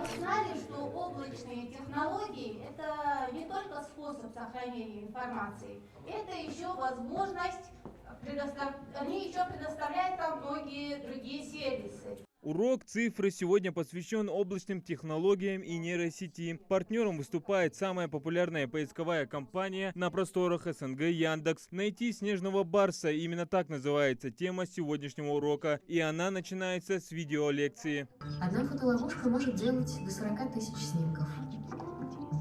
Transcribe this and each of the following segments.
вы знали, что облачные технологии – это не только способ сохранения информации, это еще возможность, они еще предоставляют там многие другие сервисы. Урок цифры сегодня посвящен облачным технологиям и нейросети. Партнером выступает самая популярная поисковая компания на просторах СНГ Яндекс. «Найти снежного барса» – именно так называется тема сегодняшнего урока. И она начинается с видеолекции. Одна фотоловушка может делать до 40 тысяч снимков.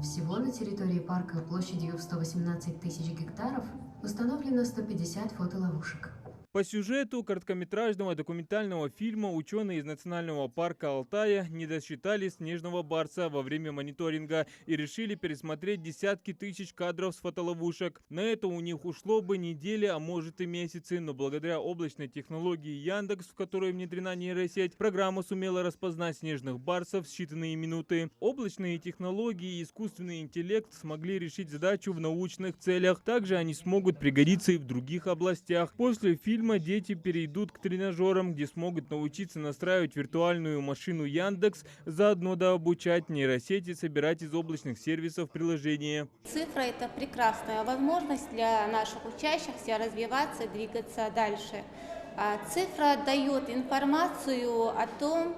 Всего на территории парка площадью в 118 тысяч гектаров установлено 150 фотоловушек. По сюжету короткометражного документального фильма ученые из Национального парка Алтая не досчитали снежного барса во время мониторинга и решили пересмотреть десятки тысяч кадров с фотоловушек. На это у них ушло бы недели, а может и месяцы, но благодаря облачной технологии Яндекс, в которой внедрена нейросеть, программа сумела распознать снежных барсов в считанные минуты. Облачные технологии и искусственный интеллект смогли решить задачу в научных целях. Также они смогут пригодиться и в других областях. После фильма дети перейдут к тренажерам, где смогут научиться настраивать виртуальную машину Яндекс, заодно дообучать нейросети собирать из облачных сервисов приложения. Цифра – это прекрасная возможность для наших учащихся развиваться и двигаться дальше. Цифра дает информацию о том,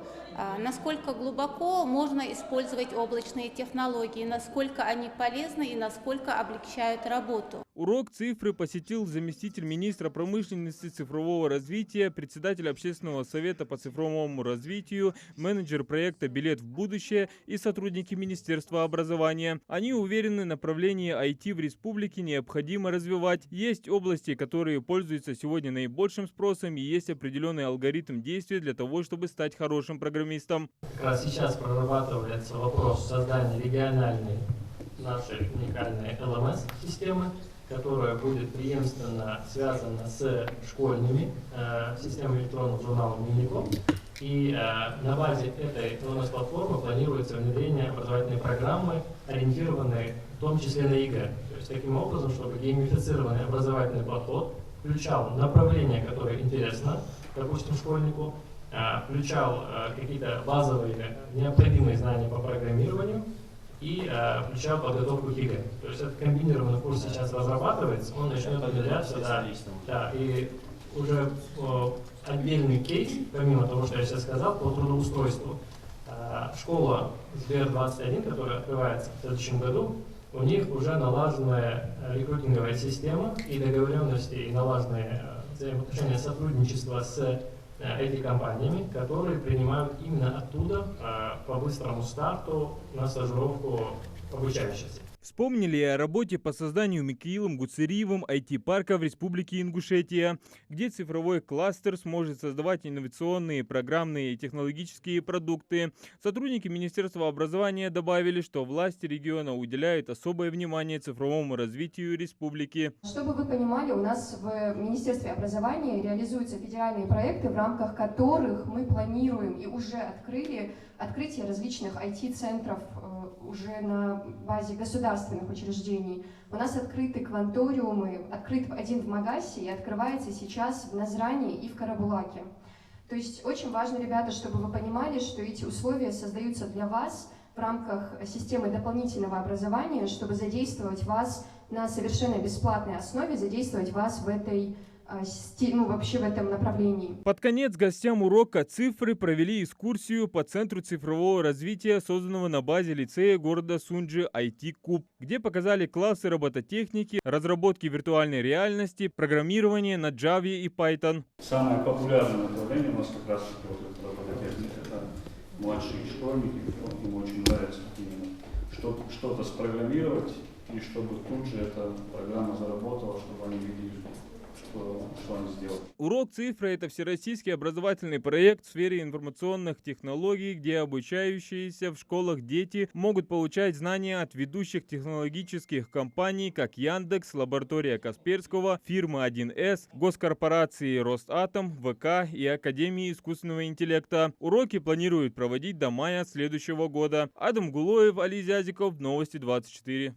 насколько глубоко можно использовать облачные технологии, насколько они полезны и насколько облегчают работу. Урок цифры посетил заместитель министра промышленности и цифрового развития, председатель общественного совета по цифровому развитию, менеджер проекта «Билет в будущее» и сотрудники Министерства образования. Они уверены, направление IT в республике необходимо развивать. Есть области, которые пользуются сегодня наибольшим спросом, и есть определенный алгоритм действий для того, чтобы стать хорошим программистом. Как раз сейчас прорабатывается вопрос создания региональной нашей уникальной LMS-системы, которая будет преемственно связана с школьными системой электронных журналов Миником. И на базе этой LMS-платформы планируется внедрение образовательной программы, ориентированной в том числе на ЕГЭ. То есть таким образом, чтобы геймифицированный образовательный подход включал направление, которое интересно, допустим, школьнику, включал какие-то базовые необходимые знания по программированию, и включал подготовку к ЕГЭ. То есть этот комбинированный курс сейчас разрабатывается, он начнет внедряться, да, и уже отдельный кейс, помимо того, что я сейчас сказал, по трудоустройству. Школа СБР-21, которая открывается в следующем году, у них уже налаженная рекрутинговая система и договоренности, и налаженные взаимоотношения сотрудничества с IT-компаниями, которые принимают именно оттуда по быстрому старту на стажировку обучающихся. Вспомнили и о работе по созданию Михаилом Гуцериевым IT-парка в Республике Ингушетия, где цифровой кластер сможет создавать инновационные программные и технологические продукты. Сотрудники Министерства образования добавили, что власти региона уделяют особое внимание цифровому развитию республики. Чтобы вы понимали, у нас в Министерстве образования реализуются федеральные проекты, в рамках которых мы планируем и уже открыли открытие различных IT-центров уже на базе государственных учреждений. У нас открыты кванториумы, открыт один в Магасе и открывается сейчас в Назране и в Карабулаке. То есть очень важно, ребята, чтобы вы понимали, что эти условия создаются для вас в рамках системы дополнительного образования, чтобы задействовать вас на совершенно бесплатной основе, задействовать вас в этой вообще в этом направлении. Под конец гостям урока цифры провели экскурсию по Центру цифрового развития, созданного на базе лицея города Сунджи IT-Куб, где показали классы робототехники, разработки виртуальной реальности, программирование на Java и Python. Самое популярное направление у нас как раз робототехника. Это младшие школьники, им очень нравится именно что-то спрограммировать, и чтобы тут же эта программа заработала, чтобы они видели, что они сделали. Урок цифры – это всероссийский образовательный проект в сфере информационных технологий, где обучающиеся в школах дети могут получать знания от ведущих технологических компаний, как Яндекс, лаборатория Касперского, фирмы 1С, госкорпорации Росатом, ВК и Академии искусственного интеллекта. Уроки планируют проводить до мая следующего года. Адам Гулоев, Али Зязиков, Новости 24.